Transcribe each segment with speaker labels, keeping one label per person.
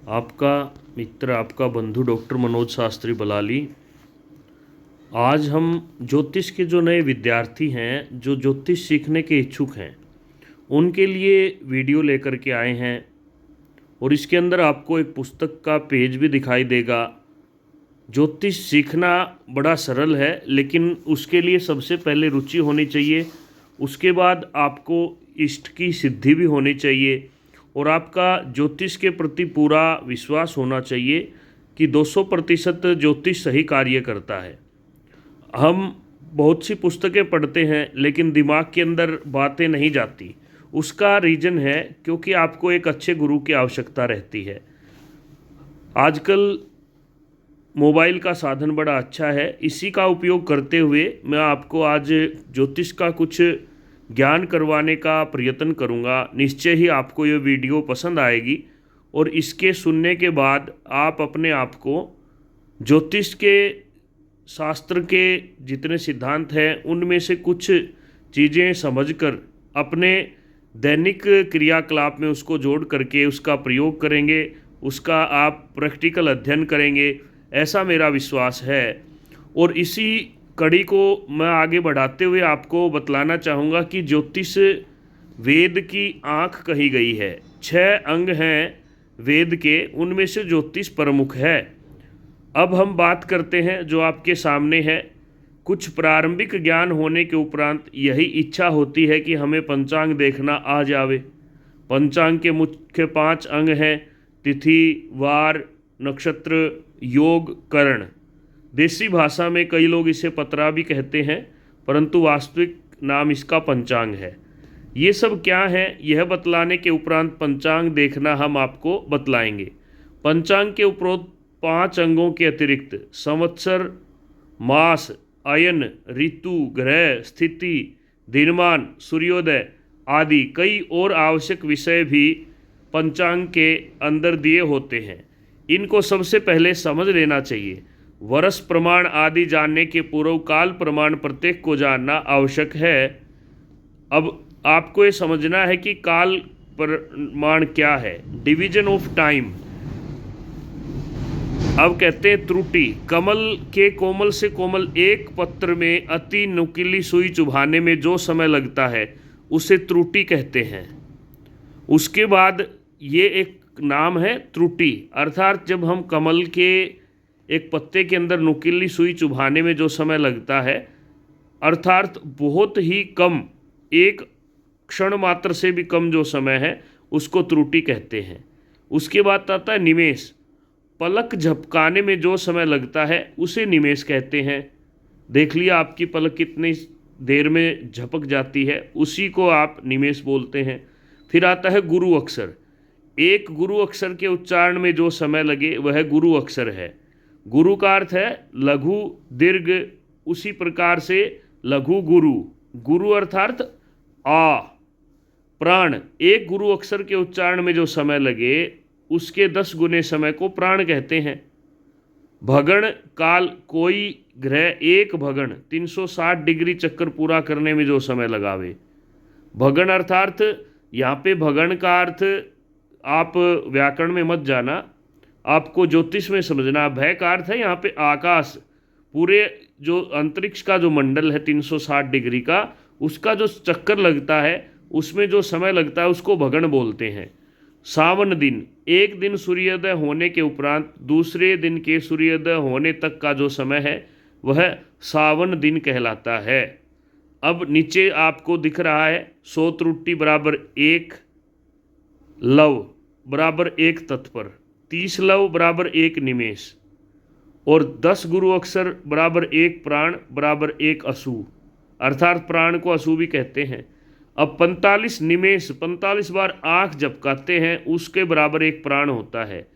Speaker 1: आपका मित्र, आपका बंधु डॉक्टर मनोज शास्त्री बलाली। आज हम ज्योतिष के जो नए विद्यार्थी हैं, जो ज्योतिष सीखने के इच्छुक हैं, उनके लिए वीडियो लेकर के आए हैं। और इसके अंदर आपको एक पुस्तक का पेज भी दिखाई देगा। ज्योतिष सीखना बड़ा सरल है, लेकिन उसके लिए सबसे पहले रुचि होनी चाहिए। उसके बाद आपको इष्ट की सिद्धि भी होनी चाहिए और आपका ज्योतिष के प्रति पूरा विश्वास होना चाहिए कि 200% ज्योतिष सही कार्य करता है। हम बहुत सी पुस्तकें पढ़ते हैं, लेकिन दिमाग के अंदर बातें नहीं जाती। उसका रीज़न है क्योंकि आपको एक अच्छे गुरु की आवश्यकता रहती है। आजकल मोबाइल का साधन बड़ा अच्छा है, इसी का उपयोग करते हुए मैं आपको आज ज्योतिष का कुछ ज्ञान करवाने का प्रयत्न करूंगा। निश्चय ही आपको ये वीडियो पसंद आएगी और इसके सुनने के बाद आप अपने आप को ज्योतिष के शास्त्र के जितने सिद्धांत हैं उनमें से कुछ चीज़ें समझकर अपने दैनिक क्रियाकलाप में उसको जोड़ करके उसका प्रयोग करेंगे, उसका आप प्रैक्टिकल अध्ययन करेंगे, ऐसा मेरा विश्वास है। और इसी कड़ी को मैं आगे बढ़ाते हुए आपको बतलाना चाहूँगा कि ज्योतिष वेद की आँख कही गई है। 6 अंग हैं वेद के, उनमें से ज्योतिष प्रमुख है। अब हम बात करते हैं जो आपके सामने है। कुछ प्रारंभिक ज्ञान होने के उपरांत यही इच्छा होती है कि हमें पंचांग देखना आ जावे। पंचांग के मुख्य 5 अंग हैं: तिथि, वार, नक्षत्र, योग, करण। देसी भाषा में कई लोग इसे पतरा भी कहते हैं, परंतु वास्तविक नाम इसका पंचांग है। ये सब क्या है, यह बतलाने के उपरांत पंचांग देखना हम आपको बतलाएंगे। पंचांग के उपरोक्त 5 अंगों के अतिरिक्त संवत्सर, मास, अयन, ऋतु, ग्रह स्थिति, दिनमान, सूर्योदय आदि कई और आवश्यक विषय भी पंचांग के अंदर दिए होते हैं। इनको सबसे पहले समझ लेना चाहिए। वर्ष प्रमाण आदि जानने के पूर्व काल प्रमाण प्रत्येक को जानना आवश्यक है। अब आपको ये समझना है कि काल प्रमाण क्या है। Division of time. अब कहते हैं त्रुटि। कमल के कोमल से कोमल एक पत्र में अति नुकीली सुई चुभाने में जो समय लगता है उसे त्रुटि कहते हैं। उसके बाद ये एक नाम है त्रुटि, अर्थात जब हम कमल के एक पत्ते के अंदर नुकीली सुई चुभाने में जो समय लगता है, अर्थात बहुत ही कम, एक क्षण मात्र से भी कम जो समय है, उसको त्रुटि कहते हैं। उसके बाद आता है निमेष। पलक झपकाने में जो समय लगता है उसे निमेष कहते हैं। देख लिया आपकी पलक कितनी देर में झपक जाती है, उसी को आप निमेष बोलते हैं। फिर आता है गुरु अक्षर। एक गुरु अक्षर के उच्चारण में जो समय लगे वह गुरु अक्षर है। गुरु का अर्थ है लघु, दीर्घ, उसी प्रकार से लघु गुरु। गुरु अर्थात आ। प्राण। एक गुरु अक्षर के उच्चारण में जो समय लगे उसके 10 गुने समय को प्राण कहते हैं। भगण काल। कोई ग्रह एक भगण 360 डिग्री चक्कर पूरा करने में जो समय लगावे। भगण अर्थात यहाँ पे भगण का अर्थ आप व्याकरण में मत जाना, आपको ज्योतिष में समझना। भय का अर्थ है यहाँ पे आकाश, पूरे जो अंतरिक्ष का जो मंडल है 360 डिग्री का, उसका जो चक्कर लगता है उसमें जो समय लगता है उसको भगण बोलते हैं। सावन दिन। एक दिन सूर्योदय होने के उपरांत दूसरे दिन के सूर्योदय होने तक का जो समय है वह सावन दिन कहलाता है। अब नीचे आपको दिख रहा है 100 त्रुटि बराबर 1 लव बराबर 1 तत्पर, 30 लव बराबर 1 निमेष और 10 गुरु अक्षर बराबर 1 प्राण बराबर 1 असु, अर्थात प्राण को असु भी कहते हैं। अब 45 निमेष 45 बार आँख झपकाते हैं, उसके बराबर 1 प्राण होता है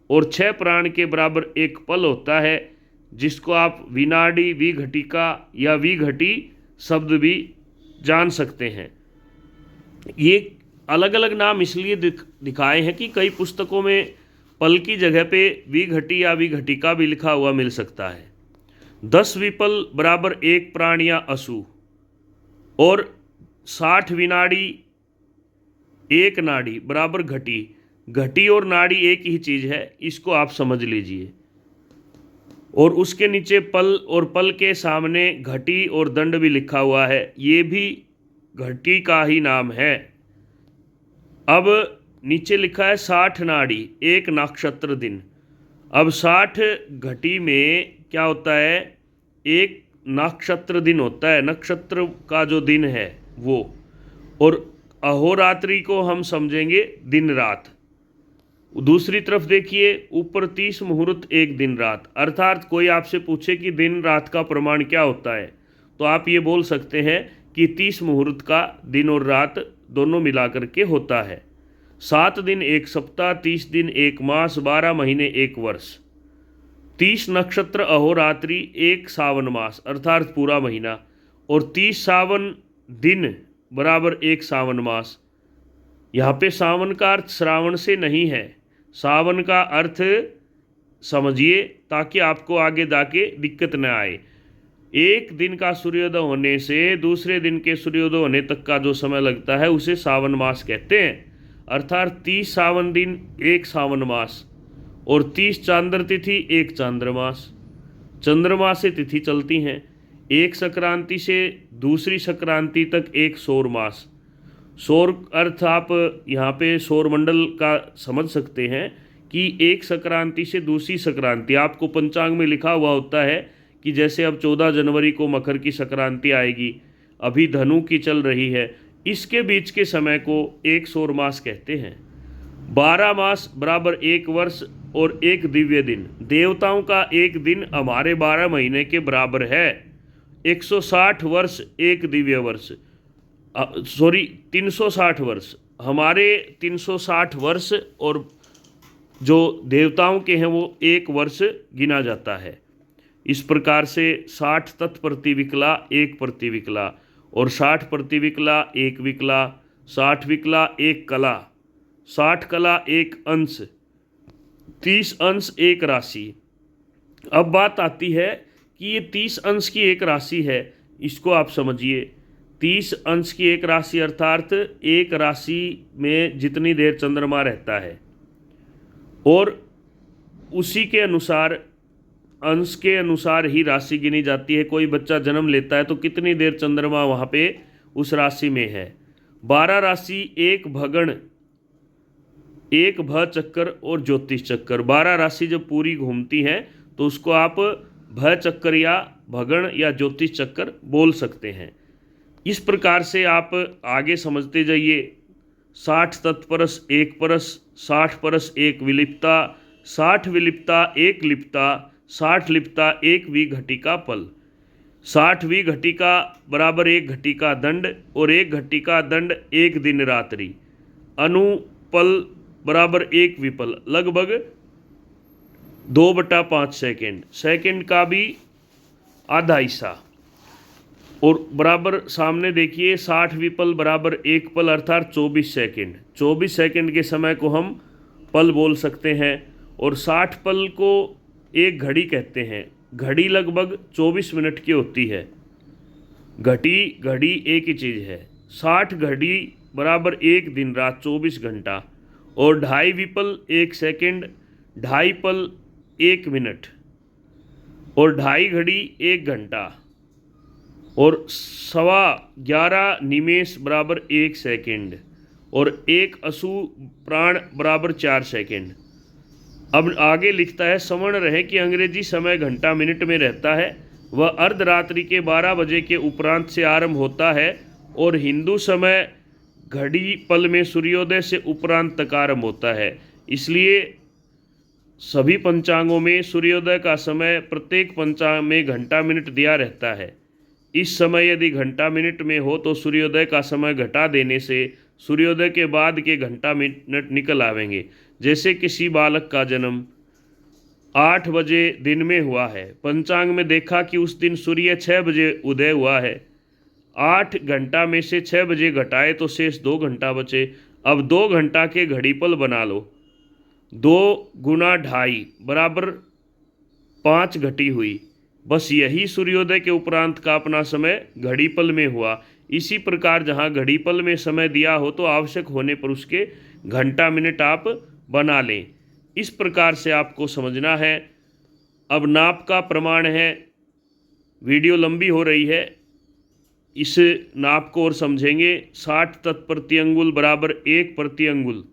Speaker 1: और 6 प्राण के बराबर 1 पल होता है, जिसको आप विनाडी, विघटिका या विघटी शब्द भी जान सकते हैं। ये अलग अलग नाम इसलिए दिखाए हैं कि कई पुस्तकों में पल की जगह पे विघटी या विघटिका भी लिखा हुआ मिल सकता है। 10 विपल बराबर 1 प्राण या असु और 60 विनाड़ी 1 नाड़ी बराबर घटी। घटी और नाड़ी एक ही चीज़ है, इसको आप समझ लीजिए। और उसके नीचे पल, और पल के सामने घटी और दंड भी लिखा हुआ है, ये भी घटी का ही नाम है। अब नीचे लिखा है 60 नाड़ी एक नक्षत्र दिन। अब 60 घटी में क्या होता है, एक नक्षत्र दिन होता है, नक्षत्र का जो दिन है वो। और अहोरात्रि को हम समझेंगे दिन रात। दूसरी तरफ देखिए, ऊपर 30 मुहूर्त एक दिन रात। अर्थात कोई आपसे पूछे कि दिन रात का प्रमाण क्या होता है, तो आप ये बोल सकते हैं कि 30 मुहूर्त का दिन और रात दोनों मिलाकर के होता है। 7 दिन एक सप्ताह, 30 दिन एक मास, 12 महीने एक वर्ष। 30 नक्षत्र अहोरात्रि एक सावन मास अर्थात पूरा महीना, और 30 सावन दिन बराबर एक सावन मास। यहाँ पे सावन का अर्थ श्रावण से नहीं है, सावन का अर्थ समझिए ताकि आपको आगे जाके दिक्कत न आए। एक दिन का सूर्योदय होने से दूसरे दिन के सूर्योदय होने तक का जो समय लगता है उसे सावन मास कहते हैं। अर्थात 30 सावन दिन एक सावन मास, और 30 चांद्र तिथि एक चांद्रमास। चंद्रमा से तिथि चलती हैं, एक संक्रांति से दूसरी संक्रांति तक एक सौर मास। सौर अर्थ आप यहाँ पे सौरमंडल का समझ सकते हैं कि एक संक्रांति से दूसरी संक्रांति, आपको पंचांग में लिखा हुआ होता है कि जैसे अब 14 जनवरी को मकर की संक्रांति आएगी, अभी धनु की चल रही है, इसके बीच के समय को एक सौर मास कहते हैं। 12 मास बराबर एक वर्ष और एक दिव्य दिन। देवताओं का एक दिन हमारे 12 महीने के बराबर है। 160 वर्ष एक दिव्य वर्ष, 360 वर्ष, हमारे 360 वर्ष और जो देवताओं के हैं वो एक वर्ष गिना जाता है। इस प्रकार से 60 तत्प्रतिविकला एक प्रतिविकला, और 60 प्रतिविकला एक विकला, 60 विकला एक कला, 60 कला एक अंश, 30 अंश एक राशि। अब बात आती है कि ये 30 अंश की एक राशि है, इसको आप समझिए। 30 अंश की एक राशि अर्थात एक राशि में जितनी देर चंद्रमा रहता है, और उसी के अनुसार अंश के अनुसार ही राशि गिनी जाती है। कोई बच्चा जन्म लेता है तो कितनी देर चंद्रमा वहाँ पे उस राशि में है। 12 राशि एक भगण, एक भ चक्कर और ज्योतिष चक्कर। 12 राशि जब पूरी घूमती हैं तो उसको आप भ चक्कर या भगण या ज्योतिष चक्कर बोल सकते हैं। इस प्रकार से आप आगे समझते जाइए। 60 तत्परस एक परस, 60 परस एक विलिप्ता, 60 विलिप्ता एक लिप्ता, 60 लिप्ता एक विघटिका पल। 60 विघटिका बराबर एक घटिका दंड, और एक घटिका दंड एक दिन रात्रि। अनुपल बराबर एक विपल, लगभग 2/5 सेकेंड, सेकेंड का भी आधा हिस्सा। और बराबर सामने देखिए 60 विपल बराबर एक पल अर्थात 24 सेकेंड। 24 सेकेंड के समय को हम पल बोल सकते हैं, और 60 पल को एक घड़ी कहते हैं। घड़ी लगभग 24 मिनट की होती है। घड़ी एक ही चीज़ है। 60 घड़ी बराबर एक दिन रात 24 घंटा, और 2.5 विपल एक सेकेंड, 2.5 पल एक मिनट, और 2.5 घड़ी एक घंटा, और 11.25 निमेष बराबर एक सेकेंड, और एक असु प्राण बराबर 4 सेकेंड। अब आगे लिखता है, समझ रहे कि अंग्रेजी समय घंटा मिनट में रहता है, वह अर्धरात्रि के 12 बजे के उपरांत से आरंभ होता है, और हिंदू समय घड़ी पल में सूर्योदय से उपरांत तक आरंभ होता है। इसलिए सभी पंचांगों में सूर्योदय का समय प्रत्येक पंचांग में घंटा मिनट दिया रहता है। इस समय यदि घंटा मिनट में हो तो सूर्योदय का समय घटा देने से सूर्योदय के बाद के घंटा मिनट निकल आवेंगे। जैसे किसी बालक का जन्म 8 बजे दिन में हुआ है, पंचांग में देखा कि उस दिन सूर्य 6 बजे उदय हुआ है, 8 घंटा में से 6 बजे घटाए तो शेष 2 घंटा बचे। अब 2 घंटा के घड़ीपल बना लो। 2 गुना 2.5 बराबर 5 घटी हुई। बस यही सूर्योदय के उपरांत का अपना समय घड़ीपल में हुआ। इसी प्रकार जहाँ घड़ीपल में समय दिया हो तो आवश्यक होने पर उसके घंटा मिनट आप बना लें। इस प्रकार से आपको समझना है। अब नाप का प्रमाण है, वीडियो लंबी हो रही है, इस नाप को और समझेंगे। 60 तत्प्रति अंगुल बराबर 1 प्रति अंगुल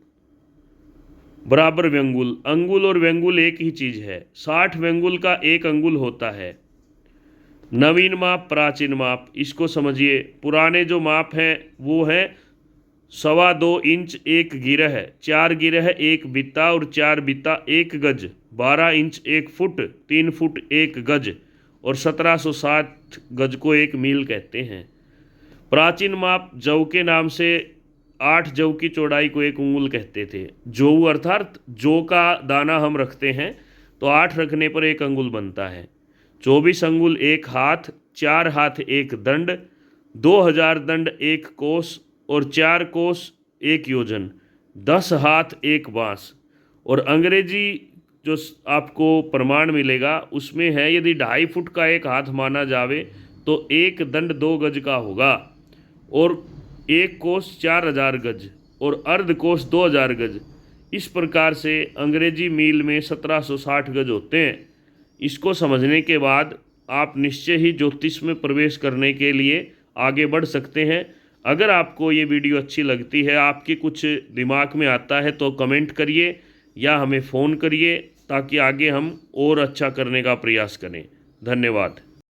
Speaker 1: बराबर व्यंगुल। अंगुल और व्यंगुल एक ही चीज़ है। 60 व्यंगुल का 1 अंगुल होता है। नवीन माप, प्राचीन माप, इसको समझिए। पुराने जो माप हैं वो है 2.25 इंच 1 गिरह, 4 गिरह 1 बित्ता और 4 बित्ता 1 गज, 12 इंच 1 फुट, 3 फुट 1 गज और 1760 गज को 1 मील कहते हैं। प्राचीन माप जौ के नाम से 8 जौ की चौड़ाई को 1 अंगुल कहते थे। जौ अर्थात जौ का दाना हम रखते हैं तो 8 रखने पर 1 अंगुल बनता है। 24 अंगुल 1 हाथ, 4 हाथ 1 दंड, 2000 दंड 1 कोस और 4 कोस 1 योजन, 10 हाथ 1 बांस। और अंग्रेजी जो आपको प्रमाण मिलेगा उसमें है, यदि 2.5 फुट का 1 हाथ माना जावे तो 1 दंड 2 गज का होगा और 1 कोस 4000 गज और अर्ध कोस 2000 गज। इस प्रकार से अंग्रेजी मील में 1760 गज होते हैं। इसको समझने के बाद आप निश्चय ही ज्योतिष में प्रवेश करने के लिए आगे बढ़ सकते हैं। अगर आपको ये वीडियो अच्छी लगती है, आपके कुछ दिमाग में आता है तो कमेंट करिए या हमें फ़ोन करिए ताकि आगे हम और अच्छा करने का प्रयास करें। धन्यवाद।